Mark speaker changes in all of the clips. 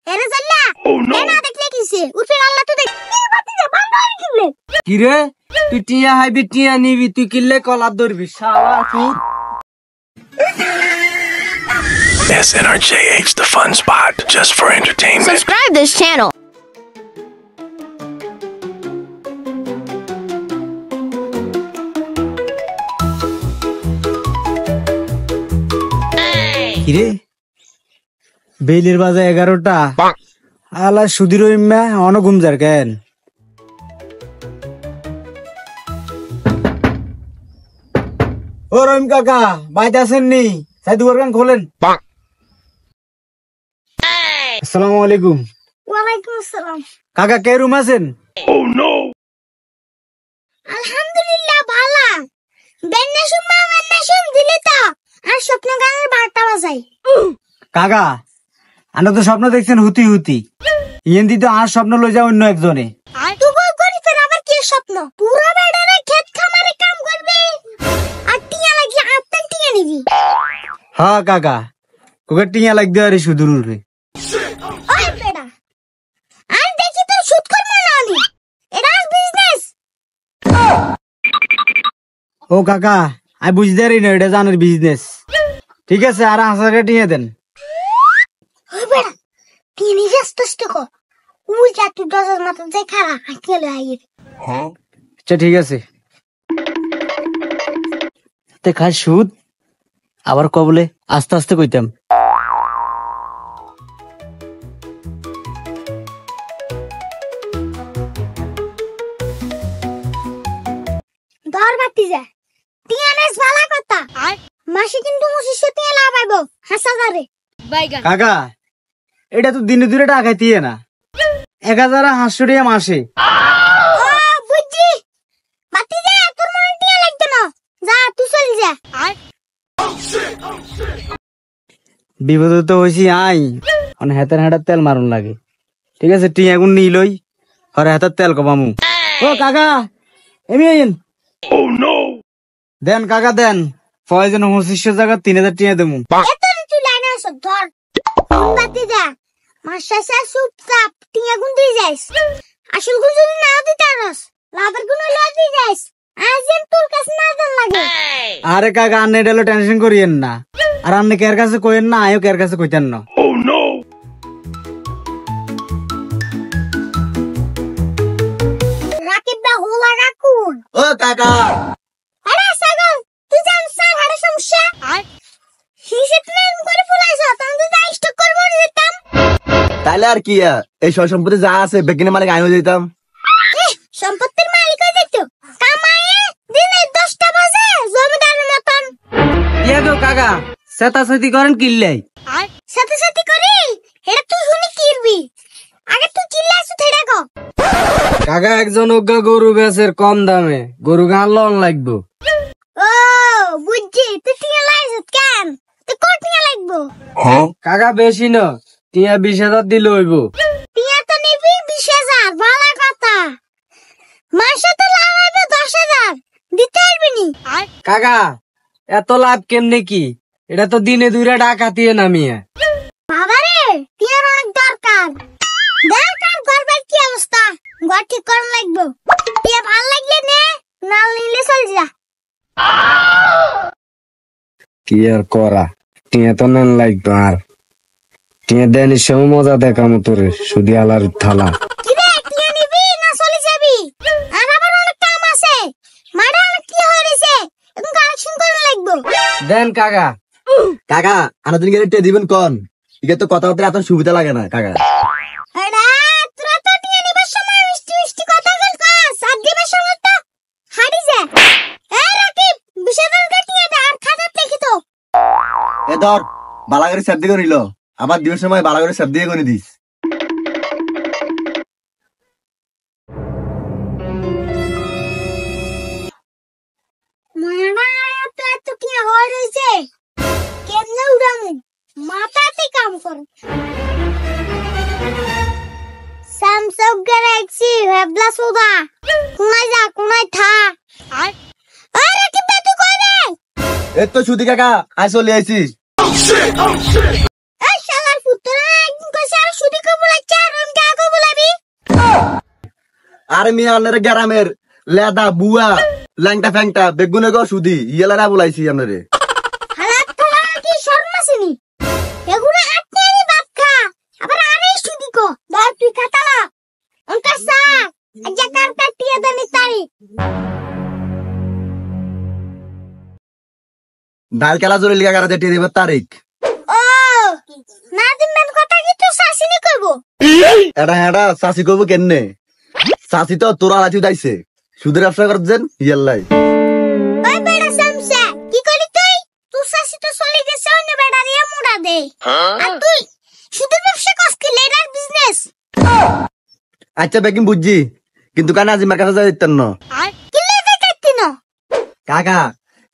Speaker 1: এরে জাল্লা না দেখলে কিছে উঠে আল্লাহ তো দেখ বাতি যা বন্ধ করে কিলে
Speaker 2: কি রে তুই টিয়া হাইবি টিয়া নিবি তুই কিল্লে কলার ধরবি শালা তুই
Speaker 3: SNRJH, the fun spot, just for entertainment.
Speaker 1: Subscribe this channel.
Speaker 2: কিরে বেইলের বাজে 11টা আলা সুদির ইম্মা অন ঘুমজার কেন ও রহিম কাকা বাইতে আছেন নি সাই দুয়ার কান খোলেন আসসালামু আলাইকুম
Speaker 1: ওয়ালাইকুম আসসালাম
Speaker 2: কাকা কে রুম আছেন
Speaker 1: আলহামদুলিল্লাহ ভালো বেন্নাসুম দিলে তো আর স্বপ্ন গানের 12টা বাজাই
Speaker 2: কাকা আনা তো স্বপ্ন দেখছেন হুতি হুতি ইয়েন্দি তো আর স্বপ্ন লই যাও অন্য একজনে
Speaker 1: তুই করি ফের আবার কি স্বপ্ন পুরো বেড়ারে ক্ষেত খামারে কাম করবে আর টিয়া লাগি আপন টিয়া নিবি
Speaker 2: হ্যাঁ কাকা কোকে টিয়া লাগ দেওয়ারে সুদূর উঠবে
Speaker 1: ওই বেড়া আর দেখি তো সুদ করব না আমি এটা বিজনেস
Speaker 2: ও কাকা আমি বুঝতে পারি না এটা জানার বিজনেস ঠিক আছে আর 1000 টিয়া দেন
Speaker 1: ওই বেড়া টিয়া নিবি আস্তে কর উই যা তুই 10 মাত্র যাই খারা আইলে আইয়ে
Speaker 2: আচ্ছা ঠিক আছে তে খাই সুদ আবার কবলে আস্তে আস্তে কইতাম
Speaker 1: দর বাতি যা টিয়া নেস ভালো কথা মাসে কিন্তু 2500 টিয়া লাভ আইবো 5000 বাইগা
Speaker 2: কাকা এটা তো দিনে দুরে টাকা খাইতিয়ে না 1500 টাকা মাসে
Speaker 1: ও বুঝছি বাতি যা তোর মন টিয়া লাগতো না যা তুই চল যা
Speaker 2: বিপদ তো হইছি আই মানে হাতের হাঁটার তেল মারুন লাগে ঠিক আছে টিয়া গুণ নি লই হরে হাতের তেল কমামু ও কাকা এমি আইন দেন কাকা দেন প্রয়োজন 2500 জায়গা 3000 টিয়া দেবো
Speaker 1: এত তুই লাইনে আস ধর বাতি যা মাসা সা চুপচাপ টিয়া গুণ দিয়ে যাইস আসল গুণ যদি না দিতে পারস লাভের গুণ লই দিয়ে যাইস আজ তোর কাছে না দেন লাগে
Speaker 2: আরে কাকা আন্নে ডেলো টেনশন করিয়েন না আর আন্নে কের কাছে কইেন না আয়ো কের কাছে কইতেন না
Speaker 1: রাকিব দা হোলা রাকুন
Speaker 2: ও কাকা
Speaker 1: আরে সাগর তুই জান স্যার আরে সমস্যা হিসেব প্ল্যান করে ফুলাইছ তখন তুই যা স্টক করব দিতাম
Speaker 4: তাহলে আর কি এই সব সম্পত্তি যা আছে বেকিনে মালিক আমিও দিতাম
Speaker 1: সম্পত্তির মালিক হয়ে যেত কামায়ে দিনে 10টা বাজে জমিদারের মতন
Speaker 2: ইয়া গো কাকা সেতাসেতি করেন কিল্লাই
Speaker 1: সাথে সাথে করি এটা তুই শুনি কিরবি আগে তুই চিল্লাইছ থেড়া গো
Speaker 2: কাকা একজন অজ্ঞা গরু বেচের কম দামে গরু গান লন লাগবো
Speaker 1: ও বুঝছি তুই টিয়া লাইছ কেন তুই কোট টিয়া লাগবো
Speaker 2: কাকা বেশি না টিয়া 20000 দিলে হইব
Speaker 1: টিয়া তো নিবি 20000 ভালো কথা মাসে তো লাভ হবে 10000 দিতে পারবি নি
Speaker 2: কাকা এত লাভ কেমনে কি এটা তো দিনে দুইটা টাকা দিয়ে নামিয়ে
Speaker 1: বাবারে টিয়ার অনেক দরকার করবার কি অবস্থা ঘর ঠিক করা লাগবো টিয়া ভাল লাগলে নে না নিলে চল যা
Speaker 2: কি আর করা টিয়া তো নেন লাগতো আর টিয়া দেনি সময় মজা দেখামো তোরে শুধু আলার থালা
Speaker 1: কিরে টিয়া নিবি না চলে যাবি আর আবার অনেক কাম আছে মারা অনেক কি হইছে এখন কালেকশন করা লাগবো
Speaker 2: দেন কাকা
Speaker 4: কাকা আনাদিন গেলে টে দিবেন কোন ইকে তো কথাবার্তা এত সুবিধা লাগে না কাকা
Speaker 1: আরে তোরা তো টিয়া নিবার সময় মিষ্টি মিষ্টি কথা বল কাস আর দিবার সময় তো হাড়ি যা এই রাকিব বিশাল টিয়া আর খাতা দেখি তো
Speaker 4: এ ধর বালাগাড়ি সেট দিয়ে নিল আবার দিবের সময় বালাগাড়ি সেট দিয়ে গনি দিস
Speaker 1: মারা তো এত কি হইছে কেমনে উড়ামু মাথাতে কাম করে স্যামসাং গ্যালাক্সি ওয়েবলা সোদা কোনায় থা আরে কি বেতু কই রে
Speaker 4: এ তো সুদি কাকা আই চলে আইছি
Speaker 1: এই শালার পুত্র একদিন কইছে আর সুদি কব
Speaker 4: আরে মিয়া আপনার গ্রামের লেদা বুয়া ল্যাংটা ফ্যাংটা বেগুনে গো সুদি ইয়েলারা বলাইছি আপনারে।
Speaker 1: হালাত থালা কি শরম আসেনি? এগুলো আটকে আনি বাপ খা। আবার আরে শুধু কো। ধর তুই খাতালা। অনকা সা। আজ্জা কার কাটিয়া দানি তারি।
Speaker 4: ডাল খেলা জোরে লিগা কারাতে টেরে তারিখ।
Speaker 1: ও না দিবেন কথা কি তো শাসিনি কইব।
Speaker 4: এটা চাষি করবো কেনে চাষি তো তোরা লাচি দাইছে সুদের ব্যবসা করছেন ইয়াল্লাই।
Speaker 1: ওই বেড়া সামসা কি কইলি তুই? তুই শাসি তো চলে গেছে অন্য বেড়া রিয়া মুড়া দে। আর তুই শুধু ব্যবসা করছ কি লেডার বিজনেস?
Speaker 4: আচ্ছা বেকিং বুঝছি কিন্তু কানে আজিমার কাছে যাই দিতেন না।
Speaker 1: কি লেবে কাটতি না?
Speaker 4: কাকা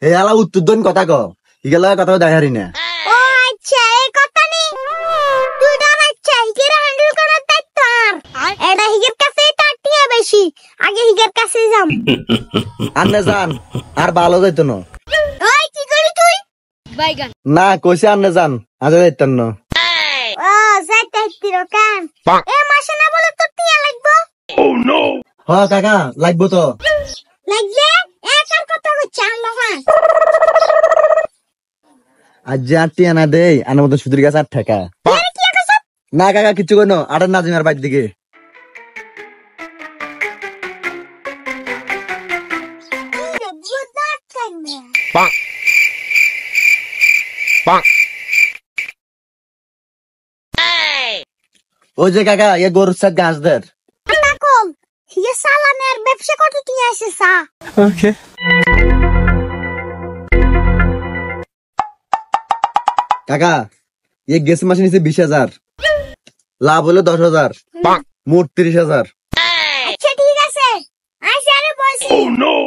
Speaker 4: হে আলা উত্তর দন কথা ক ইগেলা কথা দেখারি না।
Speaker 1: ও আচ্ছা এই কথা নি। তুই ডর আচ্ছা হিগের হ্যান্ডেল করার দায়িত্ব আর। এটা হিগের কাছে টাটিয়া বেশি। আগে হিগের কাছে যাম।
Speaker 4: আন্নে যান আর ভালো যাইতো না।
Speaker 1: ওই কি করি তুই? বাইগান।
Speaker 4: না কইছে আন্নে যান আজ যাইতেন না।
Speaker 1: ও যাইতে তিরো কান। এ মাসে না বলে তো টিয়া লাগবো।
Speaker 4: হ কাকা লাগবো তো।
Speaker 1: লাগবে একার কথা কইছ আল্লাহ।
Speaker 4: আজ যে আটটি আনা দেই আনার মতো সুদের গাছ 8 টাকা।
Speaker 1: আরে কি কইছ?
Speaker 4: না কাকা কিছু কই না আটার নাজিমার বাইর দিকে।
Speaker 1: বুদাত কানে।
Speaker 4: ওই যে কাকা এ গরুর সাথে গাছ দের।
Speaker 1: আটা কম। হিগে সালানের ব্যবসা কত তুই আসে সা।
Speaker 4: কাকা এ গেছে মাসে নিচে 20,000 লাভ হলো 10,000 মোট 30,000।
Speaker 1: আচ্ছা ঠিক আছে। আইসা রে বসি।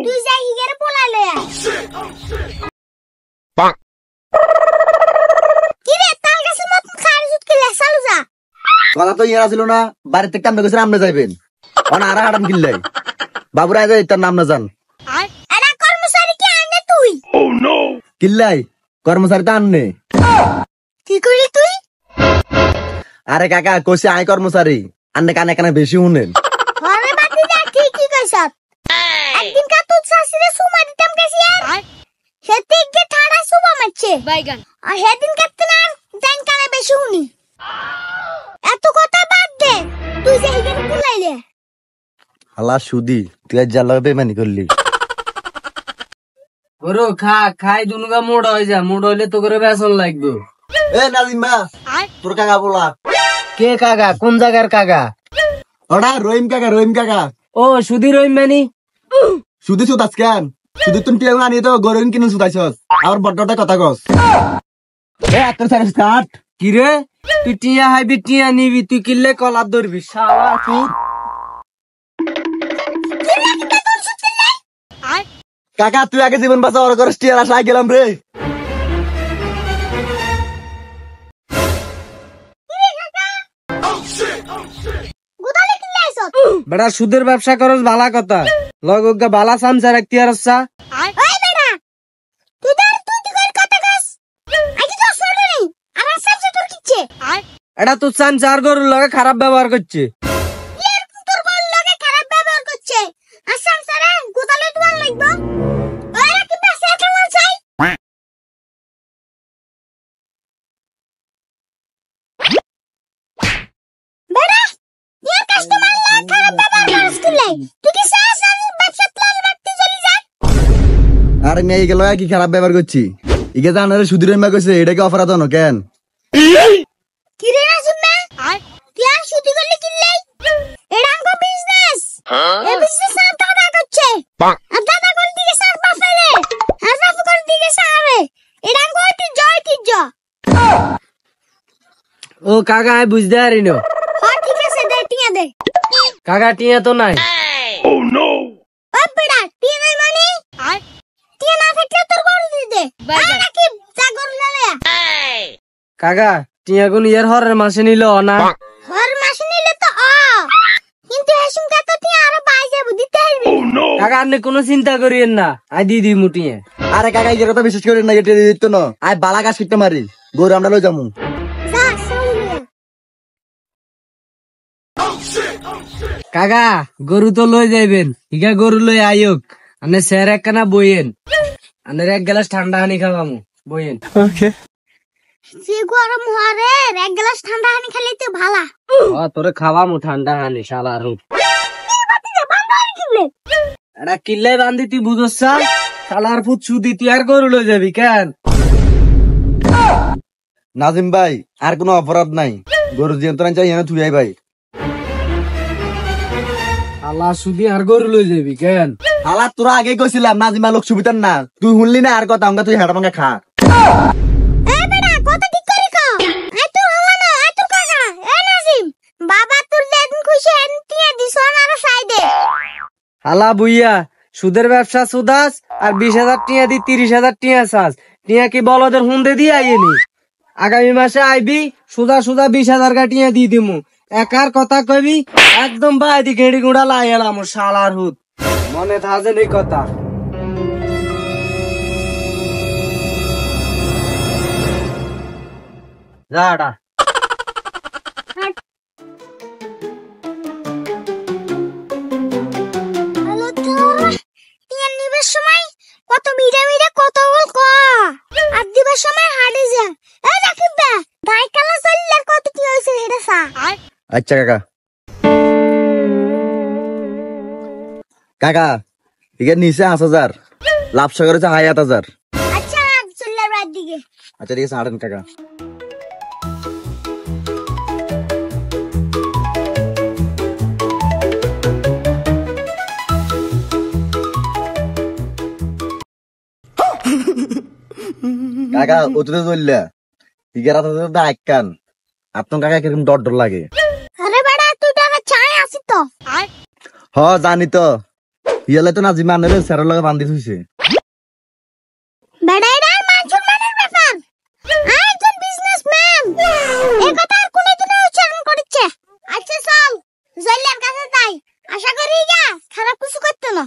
Speaker 1: তুই যাই হিগের পোলা লয়া। কি রে তাল গাছের মত খাড়ি জুত কে লেসালু যা।
Speaker 4: কথা তো ইয়া ছিল না বাড়িতে কামে গেছে আমনে যাইবেন অন আর হারাম কিল্লাই বাবুরা আজ তার নাম না জান।
Speaker 1: এরা কর্মচারী কি আনে তুই?
Speaker 4: কিল্লাই কর্মচারী তো আননে।
Speaker 1: কি করলি তুই?
Speaker 4: আরে কাকা কইছে আই কর্মচারী আন্নে কানে কানে বেশি শুনেন।
Speaker 1: ঘরে বাতি যা ঠিকই কইছ। একদিন কা তুই শাশুড়ে সুমা দিতাম গেছি আর। সেতে গে ঠাড়া সুমা মারছে। বাইগান। আর হেদিন কাতে না দেন কানে বেশি শুনি। এত কথা বাদ দে। তুই যে হিগের পোলাইলে।
Speaker 4: আল্লাহ সুদি তুই আজ জাল্লা বেমানি করলি।
Speaker 2: গরু খা খাই দুনুগা মোড় হয়ে যা মোড় হইলে তো করে বেসন লাগবে।
Speaker 4: এ নাজিমা তোর কাকা বলা।
Speaker 2: কে কাকা কোন জায়গার কাকা?
Speaker 4: ওটা রহিম কাকা।
Speaker 2: ও সুধি রহিম মানি
Speaker 4: সুদি সুদাস কেন সুদি তুমি টিয়া আনি তো গরম কিনে সুদাইছস আর বড়টা কথা কস। এ আত্মর সাইড স্টার্ট।
Speaker 2: কি রে তুই টিয়া হাইবি টিয়া নিবি তুই কিনলে কলার ধরবি শালা তুই।
Speaker 4: কাকা তুই আগে জীবন বাঁচা ওর করে টিয়ার আশা গেলাম রে।
Speaker 1: গুদালে কি লাইছ?
Speaker 2: বেটা সুদের ব্যবসা করস ভালা কথা লগগা বালা সামসা রাখতি আরসা।
Speaker 1: ওই বেটা তুই কর কথা কস। আগে তো সরো নেই। আমার সামনে তোর কিচ্ছে?
Speaker 2: এটা তো সামসার গরুর লগে খারাপ ব্যবহার করছে।
Speaker 1: এর তোর বল লগে খারাপ ব্যবহার করছে। আর সংসারে গুদালে তোমার লাগবে। ওরা কি পাশে খেলার চাই? বেটা এর কাস্টমার লা খারাপ ব্যবহার করছ কি লাই? তুই কি সাহস আমি ব্যবসা প্ল্যান রাখতে চলে যা।
Speaker 4: আরে মেয়ে গেল কি খারাপ ব্যবহার করছি ইগে জানারে সুদি রহিমা কইছে এটা কি অপরাধ ন কেন?
Speaker 1: কি রে রাজুম্মা? তুই আর শুধু করলে কি লাই? এটা আমগো বিজনেস। এই বিজনেস নাম দাদা করছে। আর দাদা কোন দিকে সার বাফারে? আর বাফা কোন দিকে সারে? এটা আমগো ঐতিহ্য।
Speaker 2: ও কাকা আমি বুঝতে পারি না।
Speaker 1: হ্যাঁ ঠিক আছে দে টিয়া দে।
Speaker 2: কাকা টিয়া তো নাই।
Speaker 1: ও বেটা টিয়া নাই মানে? টিয়া না থাকলে তোর গরু দি দে। আর নাকি যা গরু লালে।
Speaker 2: কাকা টিয়া কোন ইয়ার হরের মাসে নিল না।
Speaker 1: হর মাসে নিলে তো কিন্তু হেসুম কা তো টিয়া আরো বাই যাবো দিতে হইবে।
Speaker 2: কাকা আপনি কোনো চিন্তা করিয়েন না আই দি দি মুটিয়ে।
Speaker 4: আরে কাকা এই কথা বিশেষ করে না এটা দিত না আই বালা গাছ কিটতে মারি গরু আমরা লই যামু।
Speaker 1: যা চল
Speaker 5: কাকা গরু তো লই যাইবেন, ইগা গরু লই আইওক, আনে স্যার একখানা বইয়েন, আনের এক গ্লাস ঠান্ডা হানি খাওয়ামু, বইয়েন।
Speaker 1: সে গরম হরে এক গ্লাস ঠান্ডা হানি খেলে তো ভালা।
Speaker 5: তোরে খাওয়ামু ঠান্ডা হানি শালার হুক। এটা কিল্লাই বান্ধি তুই বুঝছ শালার ফুট সুদি তুই আর গরু লই যাবি কেন?
Speaker 4: নাজিম ভাই আর কোনো অপরাধ নাই, গরু নিয়ন্ত্রণ চাই এনে তুই ভাই।
Speaker 5: শালা সুদি আর গরু লই যাবি কেন?
Speaker 4: হালা তোরা আগে কইছিলাম নাজিমা লোক সুবিধার না, তুই শুনলি না আর কথা, আমাকে তুই হেঁটা ভাঙা খা।
Speaker 1: এ বেটা কত ঠিক করে কও, এ তোর হলা না, এ তোর কাকা, এ নাজিম বাবা তোর দেন খুশি এনটিয়া দিছ না আর সাইডে।
Speaker 5: হালা বুইয়া সুদের ব্যবসা সুদাস আর 20,000 টিয়া দি 30,000 টিয়া চাস, টিয়া কি বলদের হুন্দে দিয়ে আইনি? আগামী মাসে আইবি সুদা সুদা 20,000 কা টিয়া দিয়ে দিমু, একার কথা কইবি একদম বাইদি ঘেড়ি গুড়া লাই এলাম শালার হুত, মনে থাকেন এই কথা। যাটা
Speaker 1: হ্যালো তোর টিয়া নিবার সময় কত মিডা মিডা কত বল ক, আর দিবার সময় হাড়ি যা। এ রাকিব দা দাই কালা চললে কত কি হইছে এটা সা।
Speaker 4: আচ্ছা কাকা। কাকা এখানে নিচে 5,000, লাভ সাগর হচ্ছে 7,000।
Speaker 1: আচ্ছা চললে রাত দিকে।
Speaker 4: আচ্ছা ঠিক আছে হাঁটেন কাকা। কাকা ওতে তো চললে ইগারা তো আইকান আপনার কাকা কিরকম ডর ডর লাগে।
Speaker 1: আরে বেটা তুই টাকা চাই আসি তো।
Speaker 4: হ জানি তো, ইয়ালে তো নাজিমা আনলে স্যারের লগে বান্ধি থইছে।
Speaker 1: বেটা এটা মান সম্মানের ব্যাপার, আমি একজন বিজনেসম্যান, এই কথা আর কোনোদিনও উচ্চারণ করছে। আচ্ছা চল জল্লার কাছে যাই, আশা করি যা খারাপ কিছু করতে না।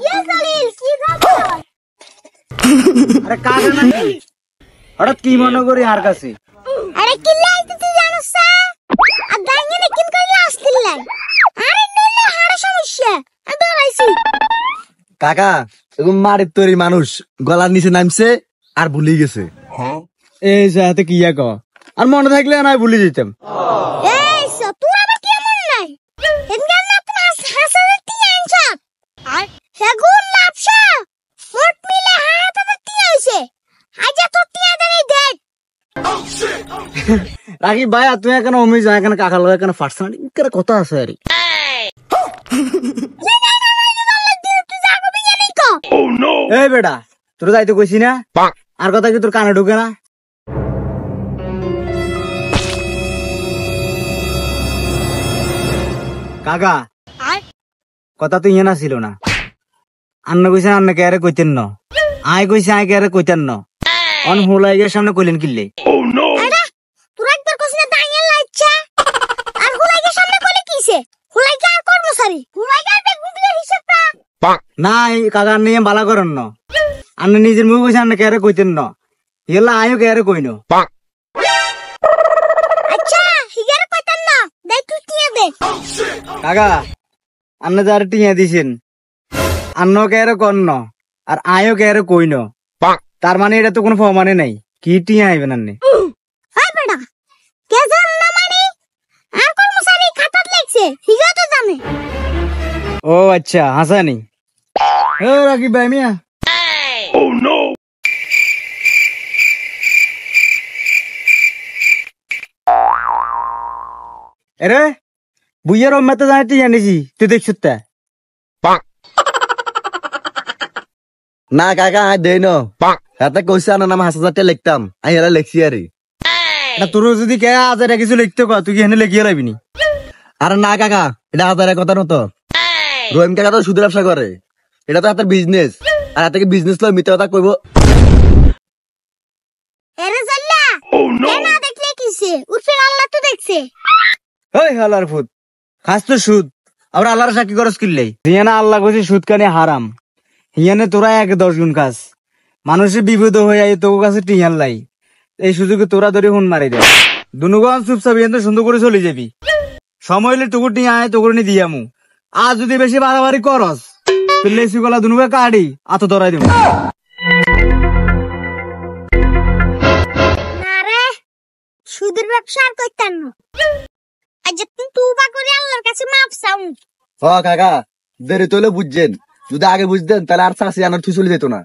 Speaker 1: ইয়ে জলিল কি খবর?
Speaker 2: আরে কাকা নাকি হঠাৎ কি মনে করি আর কাছে?
Speaker 1: আরে কিল্লা আইতে তুই জানোস না, আর দাঙ্গিনে কিন কইলা আসতিল্লাই, আরে নইলে হাড় সমস্যা, আমি ধরাইছি।
Speaker 4: কাকা এরকম মারির তৈরি মানুষ গলার নিচে নামছে আর ভুলে গেছে।
Speaker 2: এই সাথে কি ক আর মনে থাকলে না ভুলে যেতাম।
Speaker 1: এই সো তুই আবার কি মন নাই, এনগান না তুমি হাসাতে তি আনছা, আর হেগুন লাপসা মোট মিলে হাতে তি আইছে, আজা তো তি আদারে দেখ।
Speaker 2: রাখি ভাই আর তুই এখানে অমি যা এখানে কাকা লগে এখানে ফাটছানি করে কথা আছে আরে। এই বেটা তোর যাইতে কইছি না, আর কথা কি তোর কানে ঢুকে না? কাকা কথা তো ইয়ে না ছিল না, আন্না কইছে আন্না কে আরে কইতেন ন, আয় কইছে আয় কে আরে কইতেন ন, অন হোলাইগের সামনে কইলেন কিল্লে।
Speaker 1: আরে তুই একবার কইছিস দাঁড়িয়ে লাইচ্ছা, আর হুলাইকে সামনে কইলে কিছে, হুলাইকে আর কর্মচারী, হুলাইকে বেগুন দিয়ে হিসাবটা।
Speaker 2: না এই কাকার নিয়ে বালা করেন ন, আন্না নিজের মুখ কইছে আন্না কে আরে কইতেন ন, এলা আয়ও কে আরে কইনো।
Speaker 1: আচ্ছা হিগারে কইতাম না, দেখ তুই টিয়া দে।
Speaker 2: কাকা আন্না যার টিয়া দিছেন আন্ন কে আরে কর্ণ আর আয়ও কে আরে কইনো, তার মানে এটা তো কোনো প্রমাণে নাই, কি টিয়া আইবেন আন্নে?
Speaker 1: হাই বেটা কে জান না মানে আর কর্মচারী খাতাত লিখছে, হিগা তো জানে।
Speaker 2: ও আচ্ছা হাসানি। ও রাকিব ভাই মিয়া এরে বুইয়ের অম্মাতে জানাতে জানিছি তুই দেখছিস তা?
Speaker 4: না কাকা আয় দেই ন, হাতে কইছে আনা নাম 5,000 লিখতাম, আমি এরা লিখছি আরে।
Speaker 2: না তোর যদি কে আজারে কিছু লিখতে কয় তুই কি এখানে লিখিয়ে লাইবিনি?
Speaker 4: আরে না কাকা এটা হাজারের কথা নতো, রহিম কাকা তো সুদের ব্যবসা করে, এটা তো হাতের বিজনেস, আর হাতে বিজনেস লয় মিথ্যা কথা কইব।
Speaker 1: এরে জাল্লা না দেখলে কিছে, উঠে আল্লাহ তো দেখছে।
Speaker 2: ওই হালার ফুট খাস তো সুদ, আবার আল্লাহর সাক্ষী খরচ কিনলে হিয়ানা আল্লাহ কইছে সুদ কানে হারাম, হিয়ানে তোরা 10 গুণ কাজ, মানুষের বিপদ হয়ে তোর কাছে টিয়ার লাই, এই সুযোগে তোরা ধরে হুন মারি দে। দুনুগণ চুপচাপ এখান থেকে সুন্দর করে চলে যাবি। সময় হলে টুকুর নিয়ে আয়, টুকুর নিয়ে দিয়ামু। আর যদি বেশি বাড়াবাড়ি করস লেসি গলা দুনুকে কাটি আত ধরাই দিব।
Speaker 1: না রে, সুদের ব্যবসা আর করতেন না। আজ তুমি তুবা করে আল্লাহর কাছে মাপ চাও।
Speaker 4: হ কাকা, দেরি তো হলে বুঝছেন, যদি আগে বুঝতেন তাহলে আর চাষি আনার থুই চলে যেত না।